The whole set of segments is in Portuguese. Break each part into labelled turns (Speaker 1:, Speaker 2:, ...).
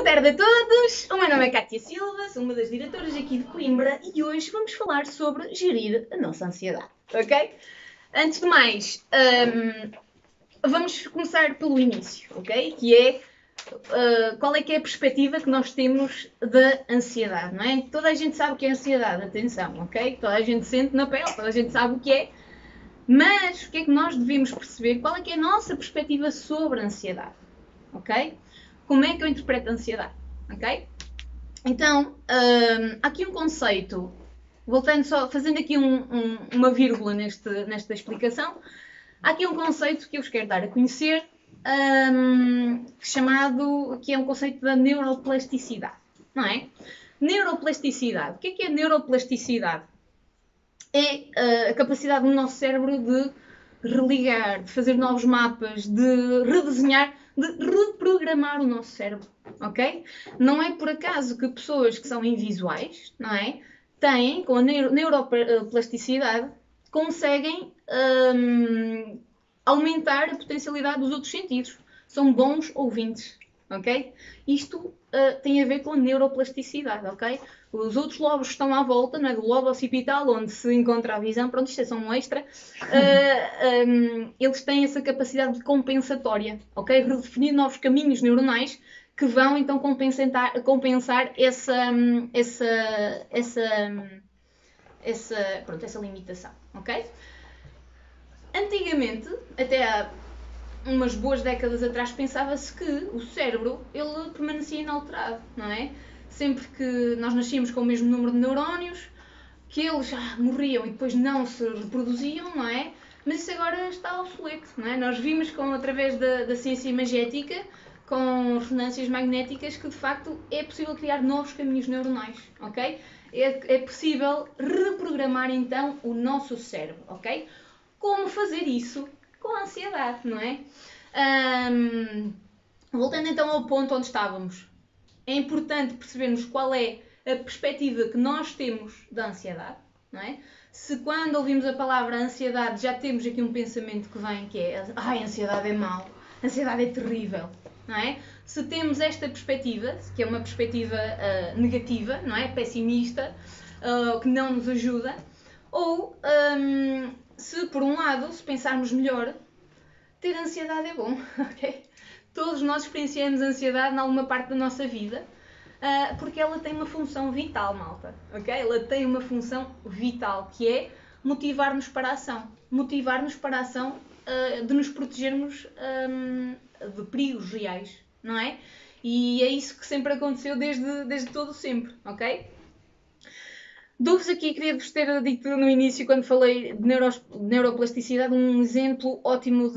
Speaker 1: tarde a todos, o meu nome é Cátia Silva, sou uma das diretoras aqui de Coimbra e hoje vamos falar sobre gerir a nossa ansiedade, ok? Antes de mais, vamos começar pelo início, ok? Que é qual é que é a perspectiva que nós temos da ansiedade, não é? Toda a gente sabe o que é ansiedade, atenção, ok? Toda a gente sente na pele, toda a gente sabe o que é, mas o que é que nós devemos perceber? Qual é que é a nossa perspectiva sobre a ansiedade, ok? Como é que eu interpreto a ansiedade, ok? Então, há aqui um conceito, voltando só, fazendo aqui uma vírgula nesta explicação, há aqui um conceito que eu vos quero dar a conhecer, que é um conceito da neuroplasticidade, não é? Neuroplasticidade. O que é neuroplasticidade? É a capacidade do nosso cérebro de religar, de fazer novos mapas, de redesenhar, de reprogramar o nosso cérebro, ok? Não é por acaso que pessoas que são invisuais, não é? Têm, com a neuroplasticidade, conseguem aumentar a potencialidade dos outros sentidos. São bons ouvintes, ok? Isto tem a ver com a neuroplasticidade, ok? Os outros lobos estão à volta, não é? Do lobo occipital, onde se encontra a visão, pronto, isto é só um extra, eles têm essa capacidade de compensatória, ok? Redefinir novos caminhos neuronais que vão então compensar essa limitação, ok? Antigamente, até há umas boas décadas atrás, pensava-se que o cérebro ele permanecia inalterado, não é? Sempre que nós nascíamos com o mesmo número de neurónios, que eles morriam e depois não se reproduziam, não é? Mas isso agora está obsoleto, não é? Nós vimos através da ciência imagética, com ressonâncias magnéticas, que de facto é possível criar novos caminhos neuronais, ok? É possível reprogramar então o nosso cérebro, ok? Como fazer isso com a ansiedade, não é? Voltando então ao ponto onde estávamos, é importante percebermos qual é a perspectiva que nós temos da ansiedade, não é? Se quando ouvimos a palavra ansiedade já temos aqui um pensamento que vem que é a ansiedade é mau, a ansiedade é terrível, não é? Se temos esta perspectiva, que é uma perspectiva negativa, não é? Pessimista, que não nos ajuda, ou se por um lado, se pensarmos melhor, ter ansiedade é bom, ok? Todos nós experienciamos ansiedade em alguma parte da nossa vida, porque ela tem uma função vital, malta, ok? Ela tem uma função vital, que é motivar-nos para a ação. Motivar-nos para a ação de nos protegermos de perigos reais, não é? E é isso que sempre aconteceu desde todo sempre, ok? Dou-vos aqui, queria-vos ter dito no início, quando falei de neuroplasticidade, um exemplo ótimo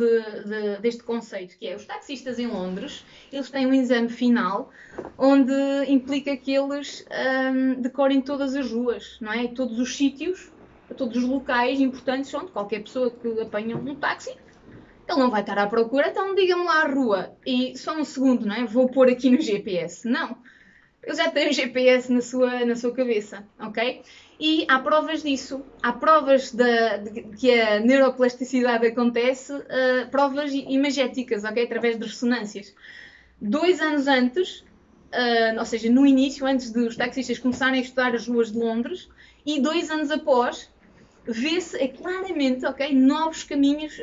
Speaker 1: deste conceito, que é os taxistas em Londres, eles têm um exame final, onde implica que eles decorem todas as ruas, não é? Todos os sítios, todos os locais importantes, onde qualquer pessoa que apanha um táxi, ele não vai estar à procura, então diga-me lá a rua, e só um segundo, não é? Vou pôr aqui no GPS. Não. Ele já tem o GPS na sua cabeça, ok? E há provas disso. Há provas que a neuroplasticidade acontece, provas imagéticas, ok? Através de ressonâncias. 2 anos antes, ou seja, no início, antes dos taxistas começarem a estudar as ruas de Londres, e 2 anos após, vê-se claramente, ok? Novos caminhos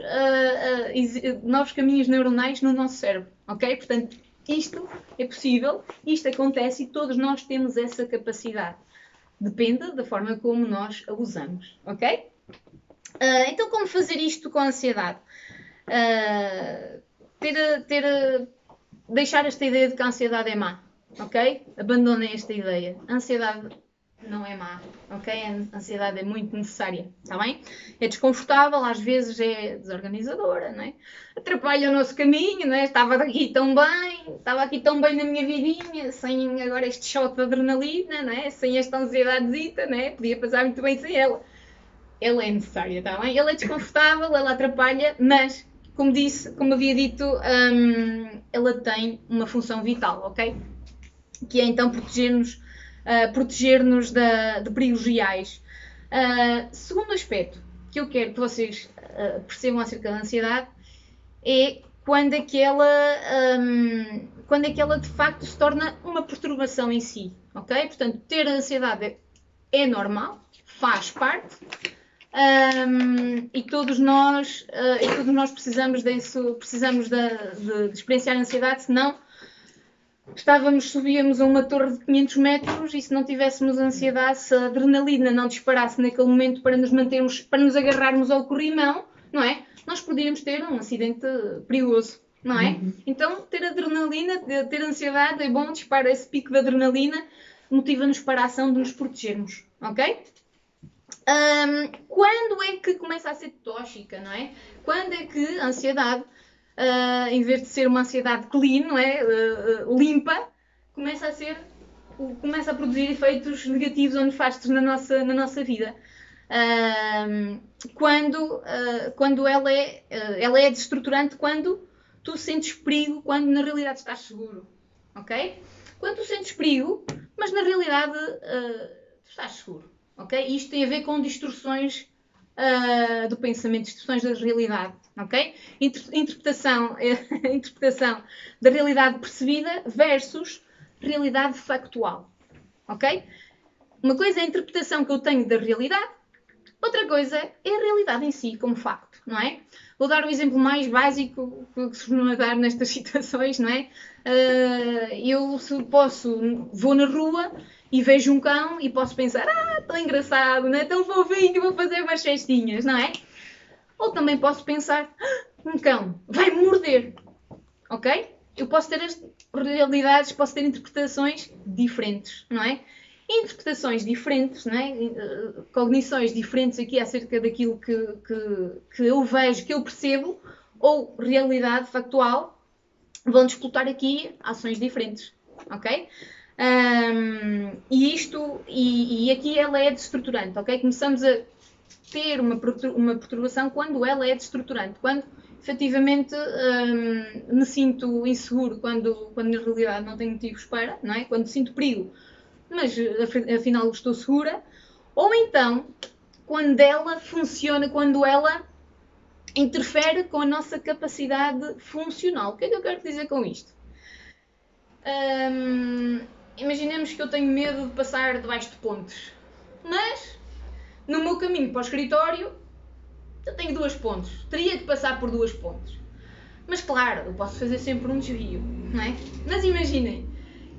Speaker 1: neuronais no nosso cérebro, ok? Portanto, isto é possível, isto acontece e todos nós temos essa capacidade. Depende da forma como nós a usamos, ok? Então, como fazer isto com a ansiedade? Deixar esta ideia de que a ansiedade é má, ok? Abandonem esta ideia. A ansiedade não é má, ok? A ansiedade é muito necessária, está bem? É desconfortável, às vezes é desorganizadora, não é? Atrapalha o nosso caminho, não é? Estava aqui tão bem na minha vidinha, sem agora este shot de adrenalina, não é? Sem esta ansiedadezita, não é? Podia passar muito bem sem ela. Ela é necessária, está bem? Ela é desconfortável, ela atrapalha, mas, como havia dito, ela tem uma função vital, ok? Que é então proteger-nos de perigos reais. Segundo aspecto que eu quero que vocês percebam acerca da ansiedade é quando é que ela quando é que ela de facto se torna uma perturbação em si, ok? Portanto, ter ansiedade é normal, faz parte, e todos nós precisamos disso, precisamos de experienciar ansiedade, senão subíamos a uma torre de 500 metros e se não tivéssemos ansiedade, se a adrenalina não disparasse naquele momento para nos mantermos, para nos agarrarmos ao corrimão, não é? Nós poderíamos ter um acidente perigoso, não é? Então, ter adrenalina, ter ansiedade é bom, dispara esse pico de adrenalina, motiva-nos para a ação de nos protegermos, ok? Quando é que começa a ser tóxica, não é? Quando é que a ansiedade, em vez de ser uma ansiedade clean, não é? Limpa, começa a produzir efeitos negativos ou nefastos na nossa vida? Quando ela é desestruturante, quando tu sentes perigo, quando na realidade estás seguro, ok? Quando tu sentes perigo, mas na realidade tu estás seguro, ok? Isto tem a ver com distorções do pensamento, distorções da realidade, ok? Interpretação da realidade percebida versus realidade factual, ok? Uma coisa é a interpretação que eu tenho da realidade, outra coisa é a realidade em si, como facto, não é? Vou dar o exemplo mais básico que se costuma dar nestas situações, não é? Eu, se posso, vou na rua e vejo um cão e posso pensar, tão engraçado, não é? Tão fofinho que vou fazer umas festinhas, não é? Ou também posso pensar, um cão vai-me morder, ok? Eu posso ter as realidades, posso ter interpretações diferentes, não é? Interpretações diferentes, não é? Cognições diferentes aqui acerca daquilo que eu vejo, que eu percebo, ou realidade factual, vão disputar aqui ações diferentes, ok? E aqui ela é desestruturante, ok? Começamos a ter uma perturbação quando ela é desestruturante, quando efetivamente me sinto inseguro, quando na realidade não tenho motivos para, não é? Quando sinto perigo, mas afinal estou segura, ou então quando ela funciona, quando ela interfere com a nossa capacidade funcional. O que é que eu quero dizer com isto? Imaginemos que eu tenho medo de passar debaixo de pontes, mas no meu caminho para o escritório eu tenho 2 pontes, teria que passar por 2 pontes. Mas claro, eu posso fazer sempre um desvio, não é? Mas imaginem,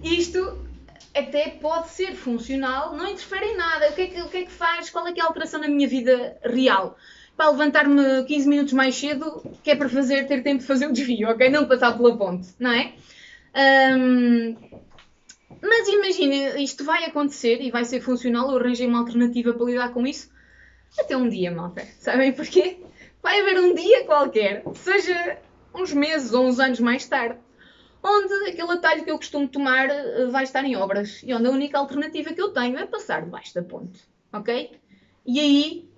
Speaker 1: isto até pode ser funcional, não interfere em nada. O que é que faz? Qual é que é a alteração na minha vida real? Para levantar-me 15 minutos mais cedo, que é para ter tempo de fazer o desvio, ok? Não passar pela ponte, não é? Mas imagina, isto vai acontecer e vai ser funcional, eu arranjei uma alternativa para lidar com isso, até um dia, malta. Sabem porquê? Vai haver um dia qualquer, seja uns meses ou uns anos mais tarde, onde aquele atalho que eu costumo tomar vai estar em obras e onde a única alternativa que eu tenho é passar debaixo da ponte, ok? E aí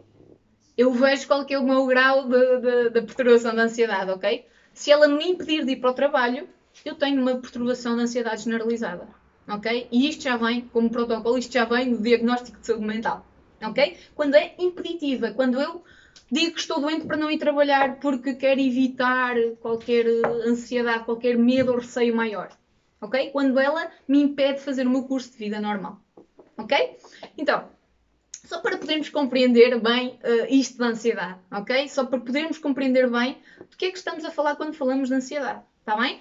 Speaker 1: eu vejo qual que é o meu grau de perturbação da ansiedade, ok? Se ela me impedir de ir para o trabalho, eu tenho uma perturbação de ansiedade generalizada, ok? E isto já vem como protocolo, isto já vem no diagnóstico de saúde mental, ok? Quando é impeditiva, quando eu digo que estou doente para não ir trabalhar porque quero evitar qualquer ansiedade, qualquer medo ou receio maior, ok? Quando ela me impede de fazer o meu curso de vida normal, ok? Então, só para podermos compreender bem isto da ansiedade, ok? Só para podermos compreender bem do que é que estamos a falar quando falamos de ansiedade, está bem?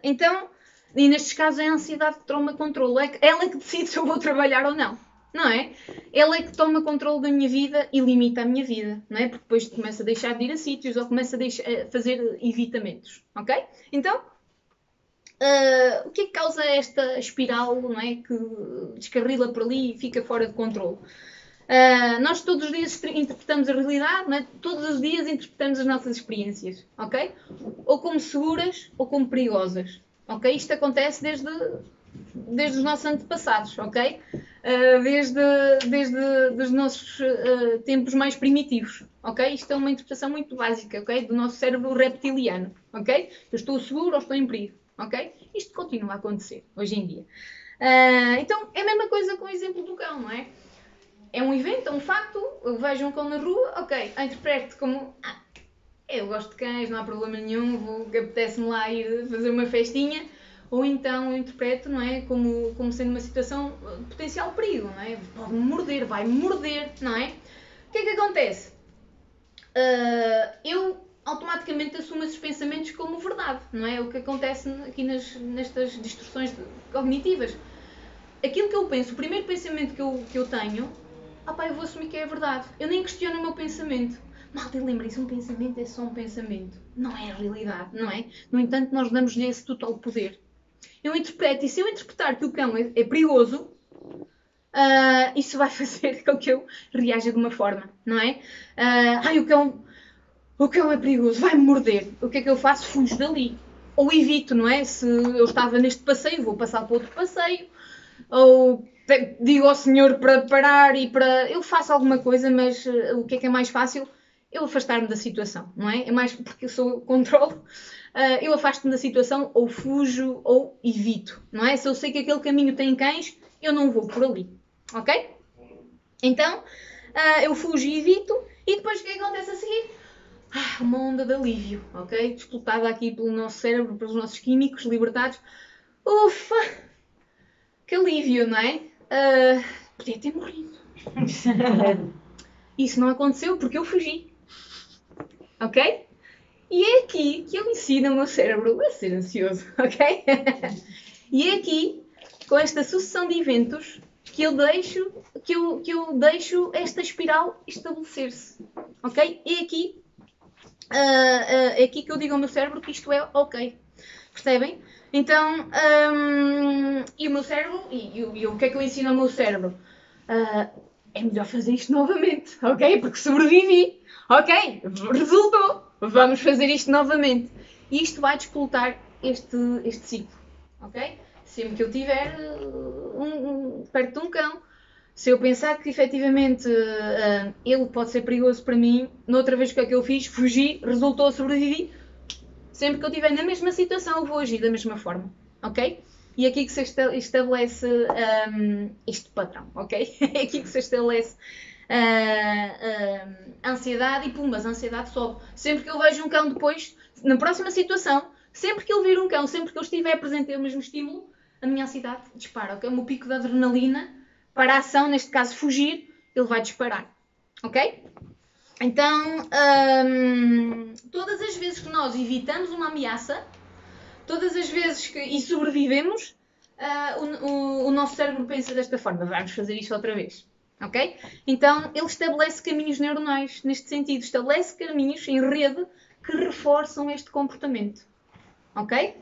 Speaker 1: Então, e nestes casos é a ansiedade que toma controle, ela é que decide se eu vou trabalhar ou não. Não é? Ela é que toma controle da minha vida e limita a minha vida, não é? Porque depois começa a deixar de ir a sítios ou começa a fazer evitamentos, ok? Então, o que é que causa esta espiral, não é? Que descarrila por ali e fica fora de controle? Nós todos os dias interpretamos a realidade, não é? Todos os dias interpretamos as nossas experiências, ok? Ou como seguras ou como perigosas, ok? Isto acontece desde os nossos antepassados, ok? Desde os nossos tempos mais primitivos, ok? Isto é uma interpretação muito básica, ok? Do nosso cérebro reptiliano, ok? Eu estou seguro ou estou em perigo, ok? Isto continua a acontecer hoje em dia. Então, é a mesma coisa com o exemplo do cão, não é? É um evento, é um facto, eu vejo um cão na rua, ok, a interpreto como eu gosto de cães, não há problema nenhum, apetece-me lá ir fazer uma festinha, ou então eu interpreto, não é, como sendo uma situação de potencial perigo, não é? Pode-me morder, vai-me morder, não é? O que é que acontece? Eu automaticamente assumo esses pensamentos como verdade, não é? O que acontece aqui nestas distorções cognitivas. Aquilo que eu penso, o primeiro pensamento que eu tenho, eu vou assumir que é a verdade. Eu nem questiono o meu pensamento. Malta, lembrem-se, um pensamento é só um pensamento. Não é a realidade, não é? No entanto, nós damos-lhe esse total poder. Eu interpreto, e se eu interpretar que o cão é perigoso, isso vai fazer com que eu reaja de uma forma, não é? O cão é perigoso, vai-me morder. O que é que eu faço? Fujo dali. Ou evito, não é? Se eu estava neste passeio, vou passar para outro passeio. Ou digo ao senhor para parar e para... Eu faço alguma coisa, mas o que é mais fácil? Eu afastar-me da situação, não é? É mais porque eu sou controlo. Eu afasto-me da situação, ou fujo, ou evito, não é? Se eu sei que aquele caminho tem cães, eu não vou por ali, ok? Então, eu fujo e evito, e depois o que acontece a seguir? Uma onda de alívio, ok? Desplotada aqui pelo nosso cérebro, pelos nossos químicos libertados. Ufa! Que alívio, não é? Podia ter morrido. Isso não aconteceu porque eu fugi. Ok? E é aqui que eu ensino o meu cérebro a ser ansioso, ok? E é aqui, com esta sucessão de eventos, que eu deixo esta espiral estabelecer-se, ok? É aqui que eu digo ao meu cérebro que isto é ok, percebem? Então, e o meu cérebro, e o que é que eu ensino ao meu cérebro? É melhor fazer isto novamente, ok? Porque sobrevivi, ok? Resultou, vamos fazer isto novamente. E isto vai despoltar este ciclo, ok? Sempre que eu estiver perto de um cão, se eu pensar que efetivamente ele pode ser perigoso para mim, noutra vez o que é que eu fiz? Fugi, resultou, sobrevivi. Sempre que eu estiver na mesma situação, eu vou agir da mesma forma, ok? E é aqui que se estabelece este padrão, ok? É aqui que se estabelece a ansiedade e pumbas, a ansiedade sobe. Sempre que eu vejo um cão depois, na próxima situação, sempre que eu vir um cão, sempre que eu estiver presente ao mesmo estímulo, a minha ansiedade dispara, ok? O meu pico de adrenalina para a ação, neste caso fugir, ele vai disparar, ok? Então, todas as vezes que nós evitamos uma ameaça, todas as vezes e sobrevivemos, o nosso cérebro pensa desta forma, vamos fazer isto outra vez, ok? Então, ele estabelece caminhos neuronais neste sentido, estabelece caminhos em rede que reforçam este comportamento, ok?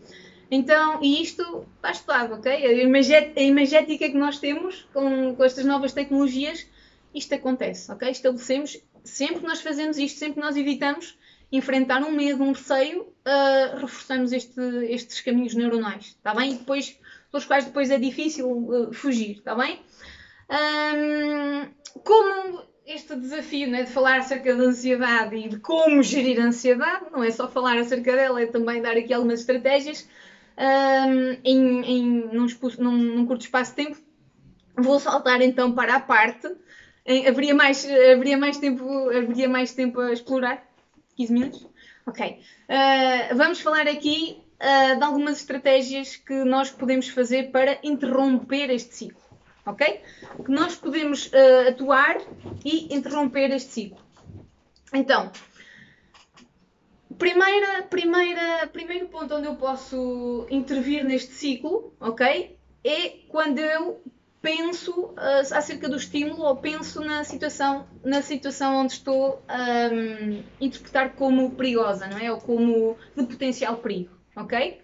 Speaker 1: Então, e isto está estudado, ok? A imagética que nós temos com estas novas tecnologias, isto acontece, ok? Estabelecemos, sempre que nós fazemos isto, sempre que nós evitamos enfrentar um medo, um receio, reforçamos estes caminhos neuronais, está bem? E depois, pelos quais depois é difícil fugir, está bem? Como este desafio, né, de falar acerca da ansiedade e de como gerir a ansiedade, não é só falar acerca dela, é também dar aqui algumas estratégias num curto espaço de tempo. Vou saltar então para a parte. Haveria mais tempo a explorar? 15 minutos? Ok. Vamos falar aqui de algumas estratégias que nós podemos fazer para interromper este ciclo. Ok? Que nós podemos atuar e interromper este ciclo. Então, primeiro ponto onde eu posso intervir neste ciclo, ok? É quando eu penso acerca do estímulo ou penso na situação onde estou a interpretar como perigosa, não é? Ou como de potencial perigo, ok?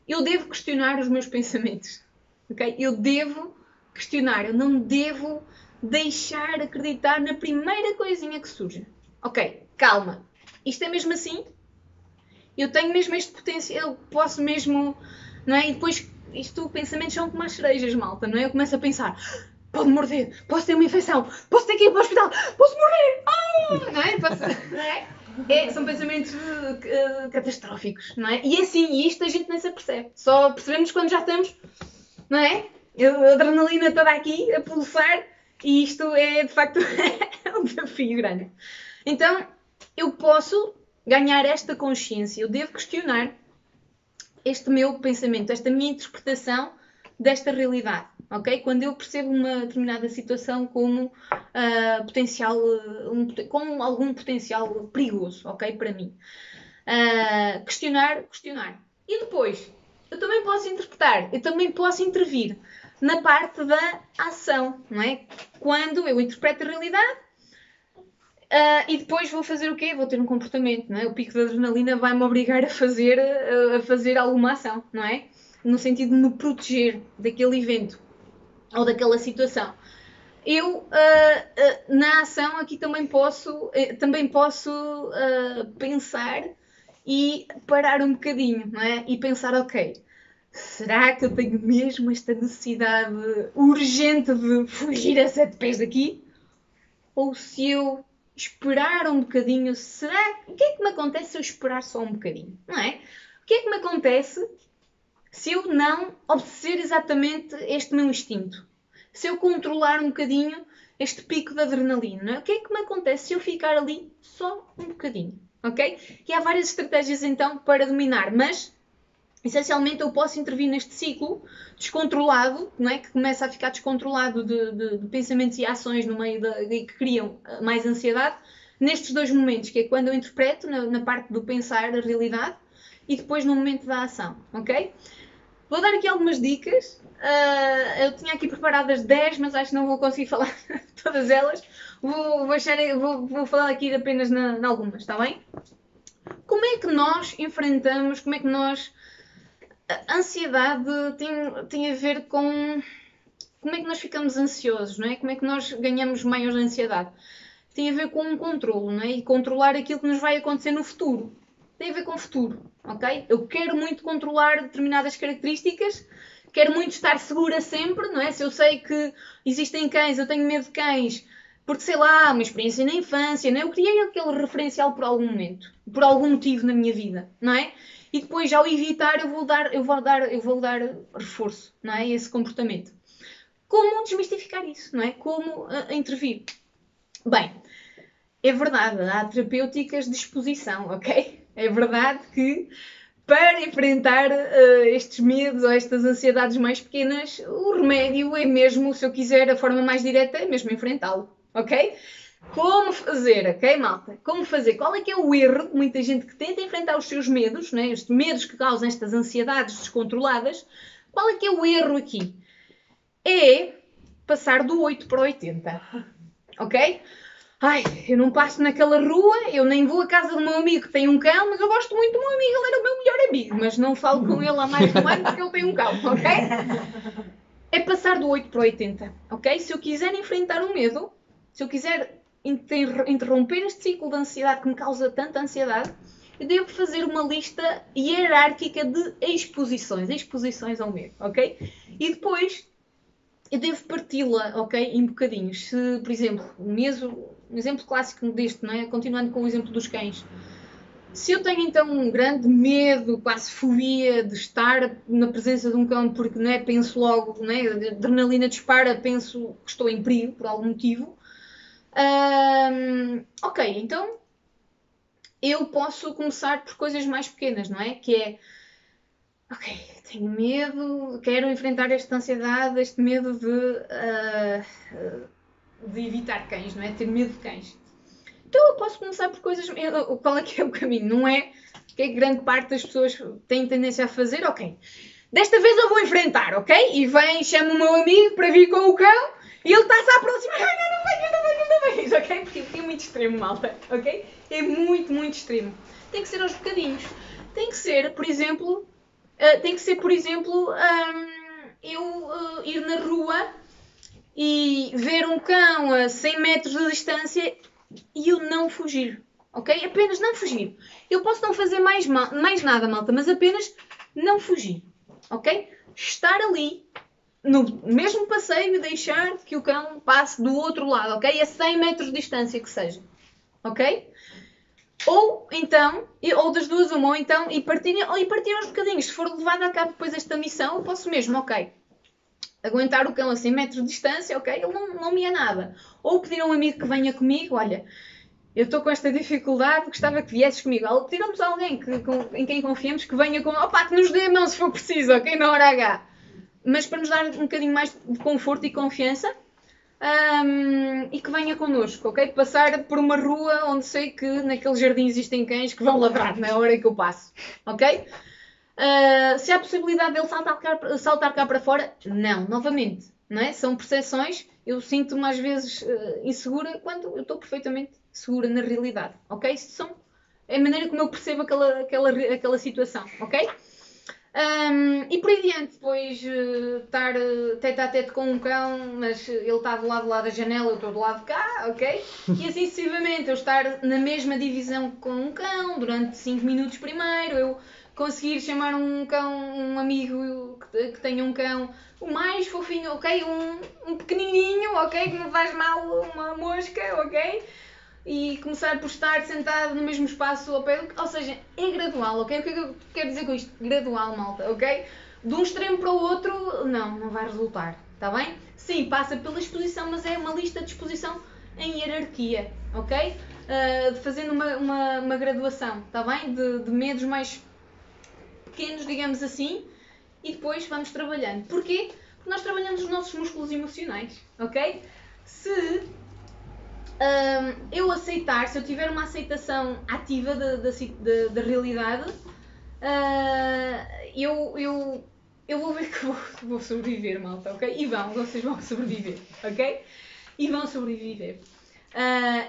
Speaker 1: Eu devo questionar os meus pensamentos, ok? Eu devo questionar, eu não devo deixar acreditar na primeira coisinha que surge. Ok, calma. Isto é mesmo assim? Eu tenho mesmo este potencial, eu posso mesmo, não é? E depois, pensamentos são como as cerejas, malta, não é? Eu começo a pensar, pode morder, posso ter uma infecção, posso ter que ir para o hospital, posso morrer, não é? São pensamentos catastróficos, não é? E é assim, e isto a gente nem se apercebe, só percebemos quando já estamos, não é? A adrenalina toda aqui a pulsar, e isto é, de facto, um desafio grande. Então, eu ganhar esta consciência, eu devo questionar este meu pensamento, esta minha interpretação desta realidade, ok? Quando eu percebo uma determinada situação como com algum potencial perigoso, ok? Para mim. Questionar. E depois, eu também posso interpretar, eu também posso intervir na parte da ação, não é? Quando eu interpreto a realidade, e depois vou fazer o quê? Vou ter um comportamento, não é? O pico de adrenalina vai-me obrigar a fazer alguma ação, não é? No sentido de me proteger daquele evento ou daquela situação. Eu, na ação, aqui também posso pensar e parar um bocadinho, não é? E pensar, ok, será que eu tenho mesmo esta necessidade urgente de fugir a 7 pés daqui? Ou se eu esperar um bocadinho, o que é que me acontece se eu esperar só um bocadinho, não é? O que é que me acontece se eu não obedecer exatamente este meu instinto? Se eu controlar um bocadinho este pico de adrenalina, não é? O que é que me acontece se eu ficar ali só um bocadinho, ok? E há várias estratégias então para dominar, mas essencialmente eu posso intervir neste ciclo descontrolado, não é? Que começa a ficar descontrolado de pensamentos e ações no meio que criam mais ansiedade, nestes dois momentos, que é quando eu interpreto na parte do pensar a realidade e depois no momento da ação, ok? Vou dar aqui algumas dicas. Eu tinha aqui preparadas 10, mas acho que não vou conseguir falar todas elas. Vou falar aqui apenas em algumas, está bem? Como é que nós enfrentamos, a ansiedade tem a ver com como é que nós ficamos ansiosos, não é? Como é que nós ganhamos maior ansiedade? Tem a ver com um controlo, não é? E controlar aquilo que nos vai acontecer no futuro. Tem a ver com o futuro, ok? Eu quero muito controlar determinadas características, quero muito estar segura sempre, não é? Se eu sei que existem cães, eu tenho medo de cães, porque sei lá, uma experiência na infância, não é? Eu criei aquele referencial por algum momento, por algum motivo na minha vida, não é? E depois, ao evitar, eu vou dar reforço, não é? Esse comportamento. Como desmistificar isso, não é? Como intervir? Bem, é verdade, há terapêuticas de exposição, ok? É verdade que para enfrentar estes medos ou estas ansiedades mais pequenas, o remédio é mesmo, se eu quiser, a forma mais direta é mesmo enfrentá-lo, ok? Como fazer, ok, malta? Como fazer? Qual é que é o erro de muita gente que tenta enfrentar os seus medos, né? Estes medos que causam estas ansiedades descontroladas? Qual é que é o erro aqui? É passar do 8 para o 80, ok? Ai, eu não passo naquela rua, eu nem vou à casa do meu amigo que tem um cão, mas eu gosto muito do meu amigo, ele era o meu melhor amigo, mas não falo com ele há mais de um ano porque ele tem um cão, ok? É passar do 8 para o 80, ok? Se eu quiser enfrentar o medo, se eu quiser interromper este ciclo de ansiedade que me causa tanta ansiedade, eu devo fazer uma lista hierárquica de exposições ao medo, ok? E depois eu devo parti-la, ok, em bocadinhos. Se, por exemplo, um exemplo clássico deste, não é? Continuando com o exemplo dos cães. Se eu tenho então um grande medo, quase fobia de estar na presença de um cão, porque não é, penso logo, não é, a adrenalina dispara, penso que estou em perigo por algum motivo. Ok, então eu posso começar por coisas mais pequenas, não é? Que é, ok, tenho medo, quero enfrentar esta ansiedade, este medo de evitar cães, não é? Ter medo de cães. Então eu posso começar por coisas... Qual é que é o caminho? Não é que grande parte das pessoas tem tendência a fazer? Ok, desta vez eu vou enfrentar, ok? E chama o meu amigo para vir com o cão e ele está-se a aproximar. Não venhas, ok? Porque é muito extremo, malta, ok? É muito, muito extremo. Tem que ser aos bocadinhos. Tem que ser, por exemplo, eu ir na rua e ver um cão a 100 metros de distância e eu não fugir, ok? Apenas não fugir. Eu posso não fazer mais nada, malta, mas apenas não fugir, ok? Estar ali no mesmo passeio e deixar que o cão passe do outro lado, ok? A 100 metros de distância que seja, ok? Ou então, ou das duas uma, ou então, e partir aos bocadinhos. Se for levado a cabo depois esta missão, eu posso mesmo, ok, aguentar o cão a 100 metros de distância, ok, ele não me é nada. Ou pedir a um amigo que venha comigo, olha, eu estou com esta dificuldade, gostava que viesses comigo. Tiramos alguém em quem confiamos que venha com, que nos dê a mão se for preciso, ok? Na hora H. Mas para nos dar um bocadinho mais de conforto e confiança, e que venha connosco, ok? Passar por uma rua onde sei que naquele jardim existem cães que vão ladrar na hora que eu passo, ok? Se há possibilidade dele saltar cá para fora, não, novamente, não é? São percepções, eu sinto-me às vezes insegura quando eu estou perfeitamente segura na realidade, ok? É a maneira como eu percebo aquela situação, ok? E por aí diante, depois estar tete a tete com um cão, mas ele está do lado lá da janela, eu estou do lado de cá, ok? E assim sucessivamente, eu estar na mesma divisão com um cão durante 5 minutos primeiro, eu conseguir chamar um cão, um amigo que tenha um cão, o mais fofinho, ok? Um pequenininho, ok? Que não faz mal uma mosca, ok? E começar por estar sentado no mesmo espaço ao pé, ou seja, é gradual, ok? O que é que eu quero dizer com isto? Gradual, malta, ok? De um extremo para o outro, não vai resultar, está bem? Sim, passa pela exposição, mas é uma lista de exposição em hierarquia, ok? Fazendo uma graduação, está bem? De medos mais pequenos, digamos assim, e depois vamos trabalhando. Porquê? Porque nós trabalhamos os nossos músculos emocionais, ok? Se eu aceitar, se eu tiver uma aceitação ativa da realidade, eu vou ver que vou sobreviver, malta, ok? E vocês vão sobreviver, ok? E vão sobreviver.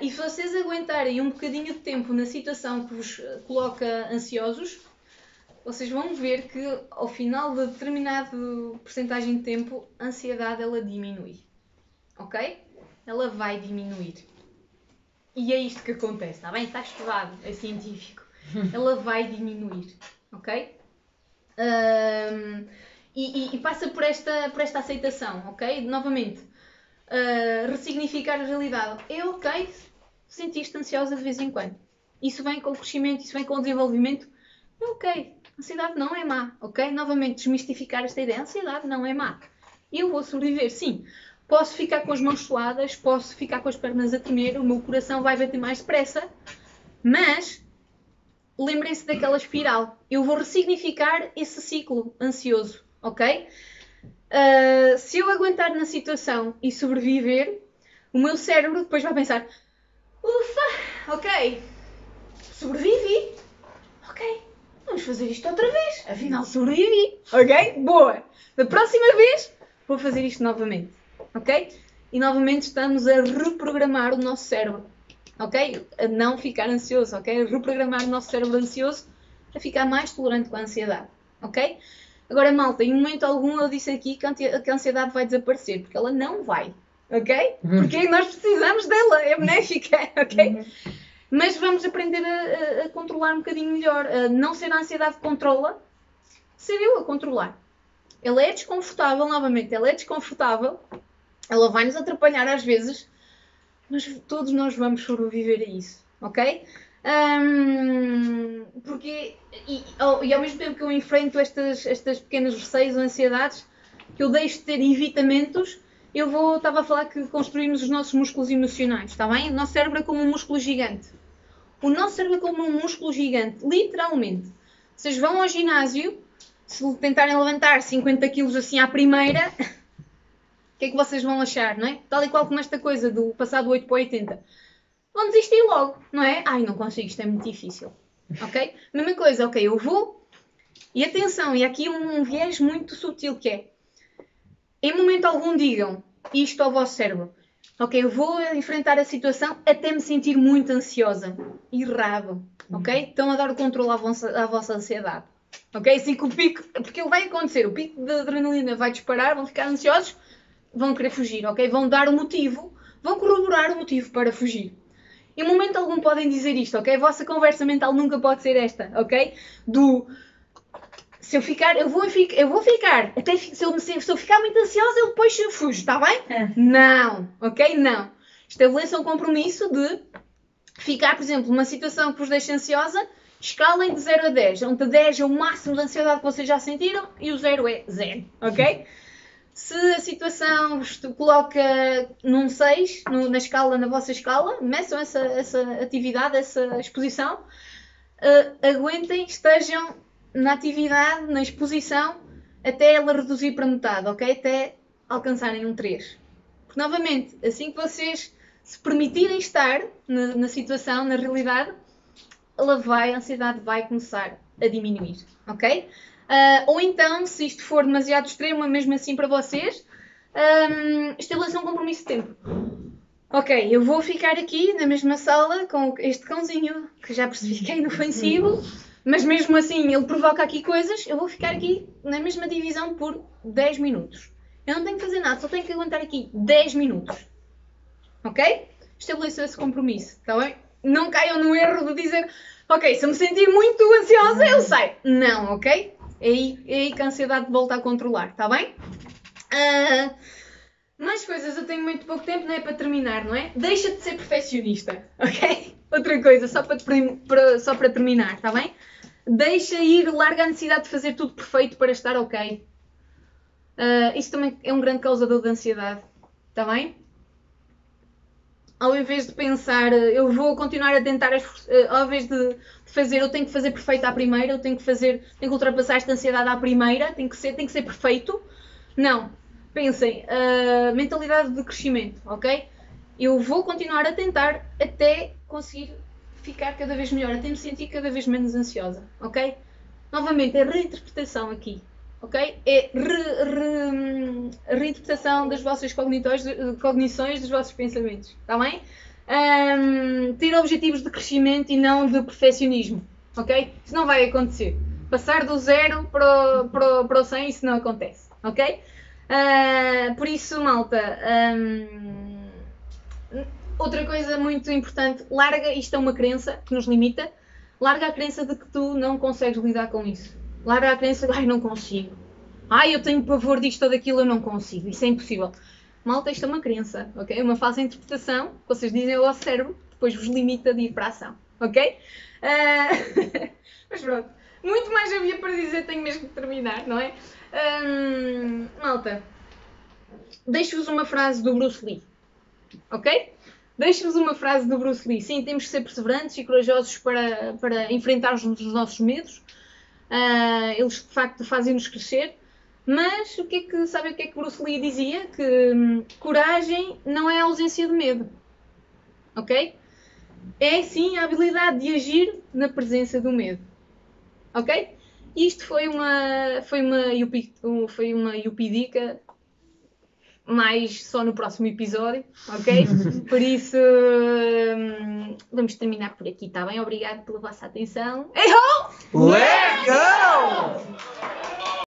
Speaker 1: E se vocês aguentarem um bocadinho de tempo na situação que vos coloca ansiosos, vocês vão ver que ao final de determinado porcentagem de tempo, a ansiedade ela diminui, ok? Ela vai diminuir. E é isto que acontece, está bem? Está estudado, é científico. Ela vai diminuir, ok? E passa por esta aceitação, ok? Novamente, ressignificar a realidade. É ok sentir-te ansiosa de vez em quando. Isso vem com o crescimento, isso vem com o desenvolvimento. É ok. A ansiedade não é má, ok? Novamente, desmistificar esta ideia. A ansiedade não é má. Eu vou sobreviver, sim. Posso ficar com as mãos suadas, posso ficar com as pernas a tremer, o meu coração vai bater mais depressa, mas lembrem-se daquela espiral. Eu vou ressignificar esse ciclo ansioso, ok? Se eu aguentar na situação e sobreviver, o meu cérebro depois vai pensar: ufa, ok, sobrevivi, ok, vamos fazer isto outra vez, afinal sobrevivi, ok? Boa! Da próxima vez vou fazer isto novamente. Ok? E novamente estamos a reprogramar o nosso cérebro, ok? A não ficar ansioso, ok? A reprogramar o nosso cérebro ansioso a ficar mais tolerante com a ansiedade, ok? Agora, malta, em momento algum eu disse aqui que a ansiedade vai desaparecer, porque ela não vai, ok? Porque nós precisamos dela, é benéfica, ok? Mas vamos aprender a controlar um bocadinho melhor, a não ser a ansiedade que controla, ser eu a controlar. Ela é desconfortável, novamente, ela é desconfortável. Ela vai nos atrapalhar às vezes, mas todos nós vamos sobreviver a isso, ok? Porque, e ao mesmo tempo que eu enfrento estas pequenas receios ou ansiedades, que eu deixo de ter evitamentos, estava a falar que construímos os nossos músculos emocionais, está bem? O nosso cérebro é como um músculo gigante. O nosso cérebro é como um músculo gigante, literalmente. Vocês vão ao ginásio, se tentarem levantar 50 kg assim à primeira... O que é que vocês vão achar, não é? Tal e qual como esta coisa do passar do 8 para o 80. Vão desistir logo, não é? Ai, não consigo, isto é muito difícil. Ok? Mesma coisa, ok, eu vou... E atenção, e aqui um viés muito sutil que é... Em momento algum digam isto ao vosso cérebro. Ok, eu vou enfrentar a situação até me sentir muito ansiosa. Errado, ok? Estão a dar o controle à vossa ansiedade. Ok? Assim que o pico... Porque ele vai acontecer, o pico de adrenalina vai disparar, vão ficar ansiosos... Vão querer fugir, ok? Vão dar o motivo, vão corroborar o motivo para fugir. Em momento algum podem dizer isto, ok? A vossa conversa mental nunca pode ser esta, ok? Se eu ficar, eu vou ficar. Até se eu ficar muito ansiosa, eu depois fujo, está bem? Não, ok? Não. Estabeleçam um compromisso de ficar, por exemplo, numa situação que vos deixa ansiosa, escalem de 0 a 10, onde 10 é o máximo de ansiedade que vocês já sentiram e o 0 é 0, ok? Se a situação vos coloca num 6, na vossa escala, meçam essa atividade, essa exposição, aguentem, estejam na atividade, na exposição, até ela reduzir para metade, ok? Até alcançarem um 3. Porque, novamente, assim que vocês se permitirem estar na situação, na realidade, a ansiedade vai começar a diminuir, ok? Ou então, se isto for demasiado extremo, mesmo assim para vocês, estabeleçam um compromisso de tempo. Ok, eu vou ficar aqui na mesma sala com este cãozinho que já percebi inofensivo, mas mesmo assim ele provoca aqui coisas, eu vou ficar aqui na mesma divisão por 10 minutos. Eu não tenho que fazer nada, só tenho que aguentar aqui 10 minutos. Ok? Estabeleçam esse compromisso, está bem? Não caiam no erro de dizer, ok, se eu me sentir muito ansiosa, eu saio. Não, ok? É aí que a ansiedade volta a controlar, está bem? Mais coisas, eu tenho muito pouco tempo, não é? Para terminar, não é? Deixa de ser perfeccionista, ok? Outra coisa, só para terminar, está bem? Deixa ir, larga a necessidade de fazer tudo perfeito para estar ok. Isso também é um grande causador de ansiedade, está bem? Ao invés de pensar, eu vou continuar a tentar, ao invés de fazer, eu tenho que fazer perfeito à primeira, eu tenho que ultrapassar esta ansiedade à primeira, tem que ser perfeito. Não. Pensem, mentalidade de crescimento, ok? Eu vou continuar a tentar até conseguir ficar cada vez melhor, até me sentir cada vez menos ansiosa, ok? Novamente, é reinterpretação aqui, ok? É a reinterpretação das vossas cognições, dos vossos pensamentos, está bem? Ter objetivos de crescimento e não de perfeccionismo, ok? Isso não vai acontecer. Passar do 0 para o 100, isso não acontece, ok? Por isso, malta, outra coisa muito importante, larga, isto é uma crença que nos limita, larga a crença de que tu não consegues lidar com isso. Larga a crença de, não consigo. Eu tenho pavor disto ou daquilo, eu não consigo, isso é impossível. Malta, isto é uma crença, ok? É uma falsa interpretação que vocês dizem ao vosso cérebro, depois vos limita de ir para a ação, ok? Mas pronto, muito mais havia para dizer, tenho mesmo que terminar, não é? Malta, deixo-vos uma frase do Bruce Lee, ok? Deixo-vos uma frase do Bruce Lee. Sim, temos que ser perseverantes e corajosos para enfrentar os nossos medos. Eles, de facto, fazem-nos crescer. Mas sabe o que é que Bruce Lee dizia? Que coragem não é a ausência de medo, ok? É, sim, a habilidade de agir na presença do medo, ok? Isto foi uma Yupidica, mais só no próximo episódio, ok? Por isso, vamos terminar por aqui, está bem? Obrigado pela vossa atenção. Hey ho!
Speaker 2: Let's go!